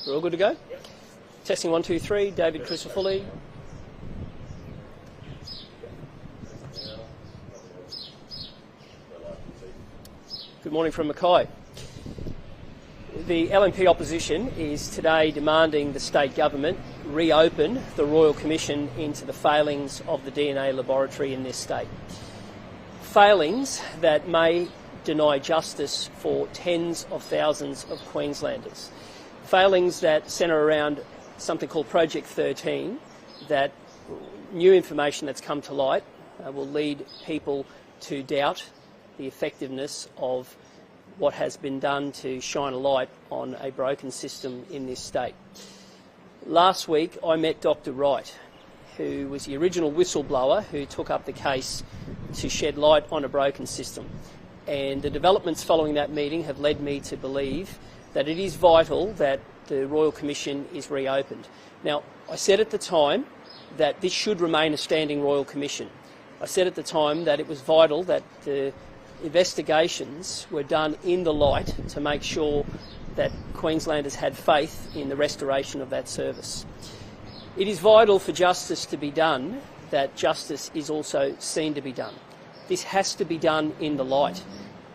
We're all good to go? Yep. Testing 1, 2, 3. David Crisafulli. Good morning from Mackay. The LNP opposition is today demanding the state government reopen the Royal Commission into the failings of the DNA laboratory in this state. Failings that may deny justice for tens of thousands of Queenslanders. Failings that centre around something called Project 13, that new information that's come to light will lead people to doubt the effectiveness of what has been done to shine a light on a broken system in this state. Last week I met Dr. Wright, who was the original whistleblower who took up the case to shed light on a broken system. And the developments following that meeting have led me to believe that it is vital that the Royal Commission is reopened. Now, I said at the time that this should remain a standing Royal Commission. I said at the time that it was vital that the investigations were done in the light to make sure that Queenslanders had faith in the restoration of that service. It is vital for justice to be done that justice is also seen to be done. This has to be done in the light,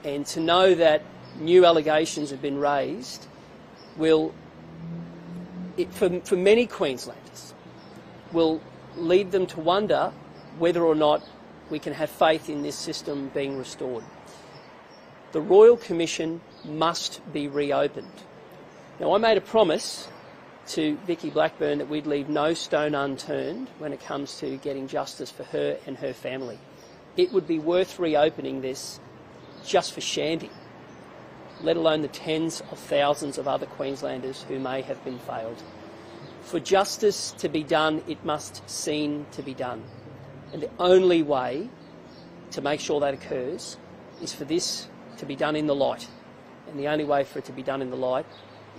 and to know that new allegations have been raised will, for many Queenslanders, will lead them to wonder whether or not we can have faith in this system being restored. The Royal Commission must be reopened. Now, I made a promise to Vicki Blackburn that we'd leave no stone unturned when it comes to getting justice for her and her family. It would be worth reopening this just for Shandy, let alone the tens of thousands of other Queenslanders who may have been failed. For justice to be done, it must seem to be done. And the only way to make sure that occurs is for this to be done in the light. And the only way for it to be done in the light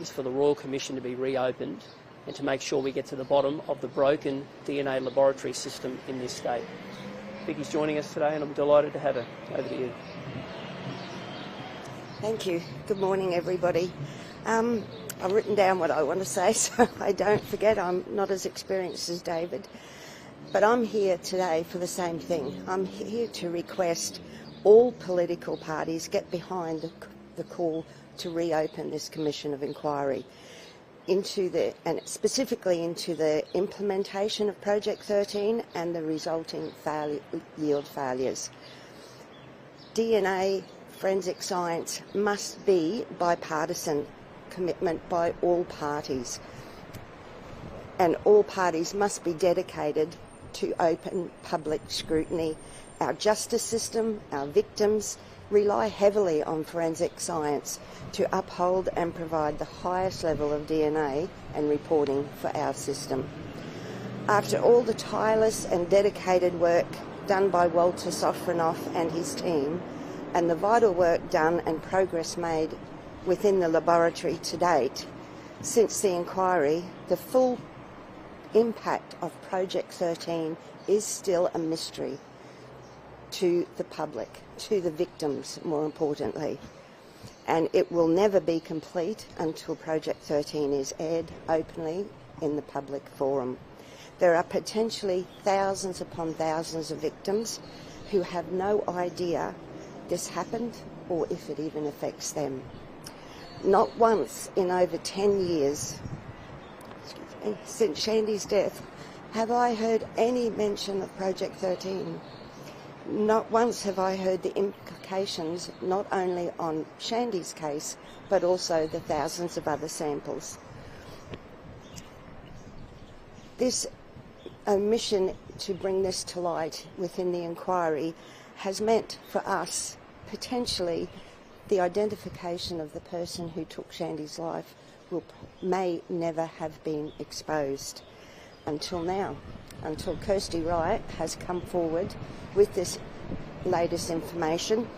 is for the Royal Commission to be reopened and to make sure we get to the bottom of the broken DNA laboratory system in this state. Vicki's joining us today and I'm delighted to have her. Over to you. Thank you. Good morning, everybody. I've written down what I want to say so I don't forget. I'm not as experienced as David, but I'm here today for the same thing. I'm here to request all political parties get behind the call to reopen this Commission of Inquiry and specifically into the implementation of Project 13 and the resulting yield failures. DNA forensic science must be bipartisan commitment by all parties, and all parties must be dedicated to open public scrutiny. Our justice system, our victims, rely heavily on forensic science to uphold and provide the highest level of DNA and reporting for our system. After all the tireless and dedicated work done by Walter Sofronoff and his team, and the vital work done and progress made within the laboratory to date, since the inquiry, the full impact of Project 13 is still a mystery to the public, to the victims more importantly, and it will never be complete until Project 13 is aired openly in the public forum. There are potentially thousands upon thousands of victims who have no idea this happened or if it even affects them. Not once in over 10 years since Shandy's death have I heard any mention of Project 13. Not once have I heard the implications not only on Shandy's case but also the thousands of other samples. This omission to bring this to light within the inquiry has meant for us potentially the identification of the person who took Shandy's life may never have been exposed until now, until Kirsty Wright has come forward with this latest information.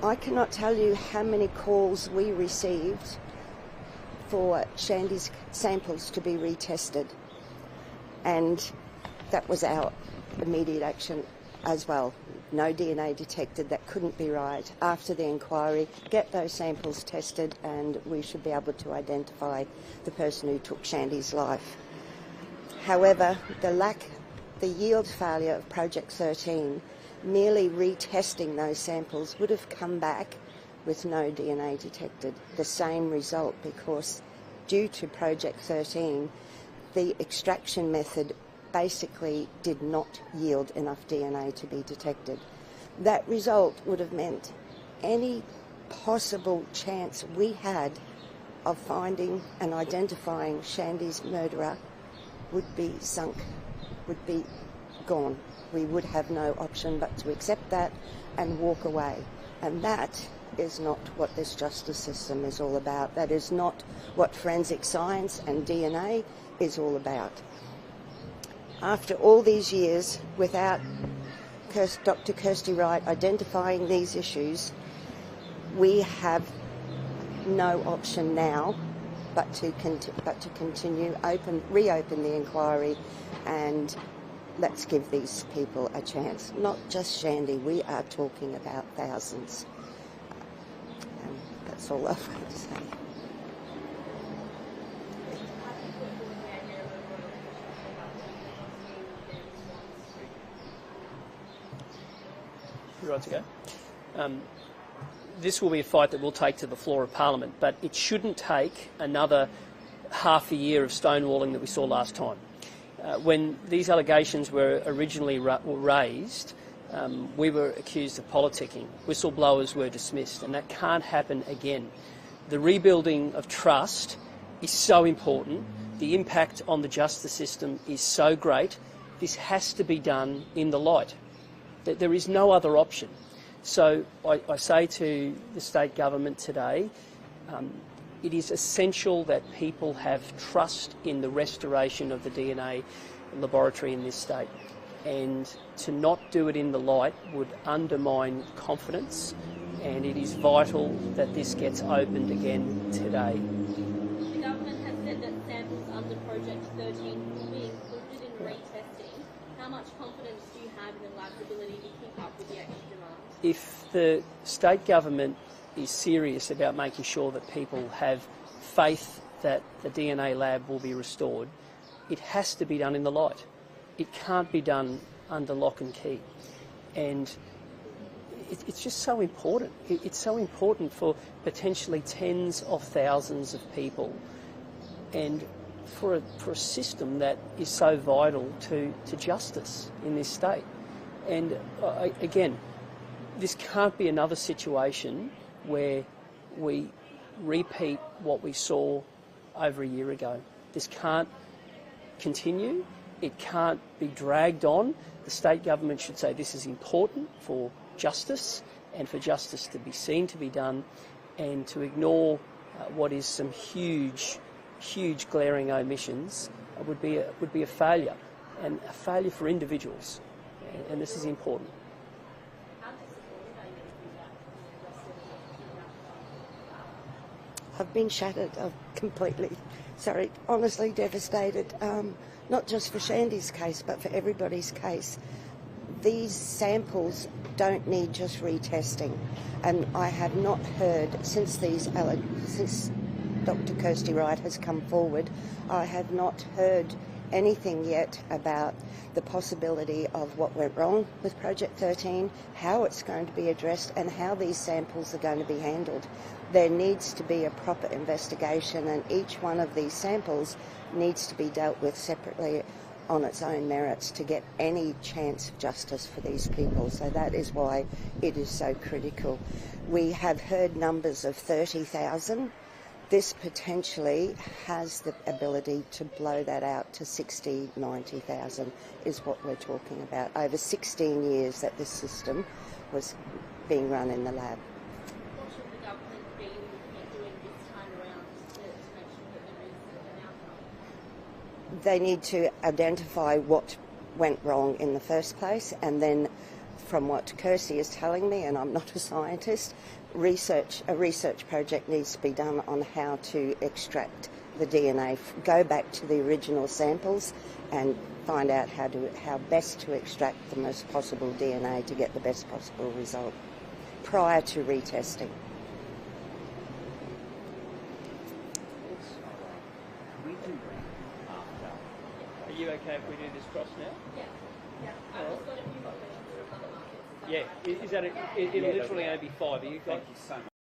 I cannot tell you how many calls we received for Shandy's samples to be retested, and that was our immediate action as well. No DNA detected. That couldn't be right. After the inquiry, get those samples tested and we should be able to identify the person who took Shandy's life. However, the yield failure of Project 13, merely retesting those samples would have come back with no DNA detected. The same result, because due to Project 13, the extraction method basically did not yield enough DNA to be detected. That result would have meant any possible chance we had of finding and identifying Shandy's murderer would be sunk, would be gone. We would have no option but to accept that and walk away. And that is not what this justice system is all about. That is not what forensic science and DNA is all about. After all these years, without Dr. Kirsty Wright identifying these issues, we have no option now but to continue, reopen the inquiry, and let's give these people a chance. Not just Shandy, we are talking about thousands. And that's all I've got to say. You're right to go. This will be a fight that we'll take to the floor of Parliament, but it shouldn't take another half a year of stonewalling that we saw last time. When these allegations were originally raised, we were accused of politicking. Whistleblowers were dismissed, and that can't happen again. The rebuilding of trust is so important. The impact on the justice system is so great. This has to be done in the light. There is no other option. So I say to the state government today, it is essential that people have trust in the restoration of the DNA laboratory in this state. And to not do it in the light would undermine confidence, and it is vital that this gets opened again today. The government has said that samples under Project 13 will be included in retesting. How much confidence do you have in the lab's ability to keep up with the extra demand? If the state government is serious about making sure that people have faith that the DNA lab will be restored, it has to be done in the light. It can't be done under lock and key. And it's just so important. It's so important for potentially tens of thousands of people, and for a system that is so vital to justice in this state. And again, this can't be another situation where we repeat what we saw over a year ago. This can't continue. It can't be dragged on. The state government should say this is important for justice and for justice to be seen to be done, and to ignore what is some huge glaring omissions would be a failure, and a failure for individuals. And this is important. I've been shattered. I'm completely, honestly devastated. Not just for Shandy's case, but for everybody's case. These samples don't need just retesting, and I have not heard since Dr. Kirsty Wright has come forward, I have not heard anything yet about the possibility of what went wrong with Project 13, how it's going to be addressed, and how these samples are going to be handled. There needs to be a proper investigation, and each one of these samples needs to be dealt with separately on its own merits to get any chance of justice for these people. So that is why it is so critical. We have heard numbers of 30,000. This potentially has the ability to blow that out to 60, 90,000 is what we're talking about. Over 16 years that this system was being run in the lab. What should the government be doing this time around to make sure that there is an outcome? They need to identify what went wrong in the first place, and then from what Kirsty is telling me, and I'm not a scientist, a research project needs to be done on how to extract the DNA, go back to the original samples and find out how best to extract the most possible DNA to get the best possible result prior to retesting. Are you okay if we do this cross now? Yeah. I've just got a few more questions from other markets. Yeah. Is that it'll literally only be 5. Are you guys? Thank you so much.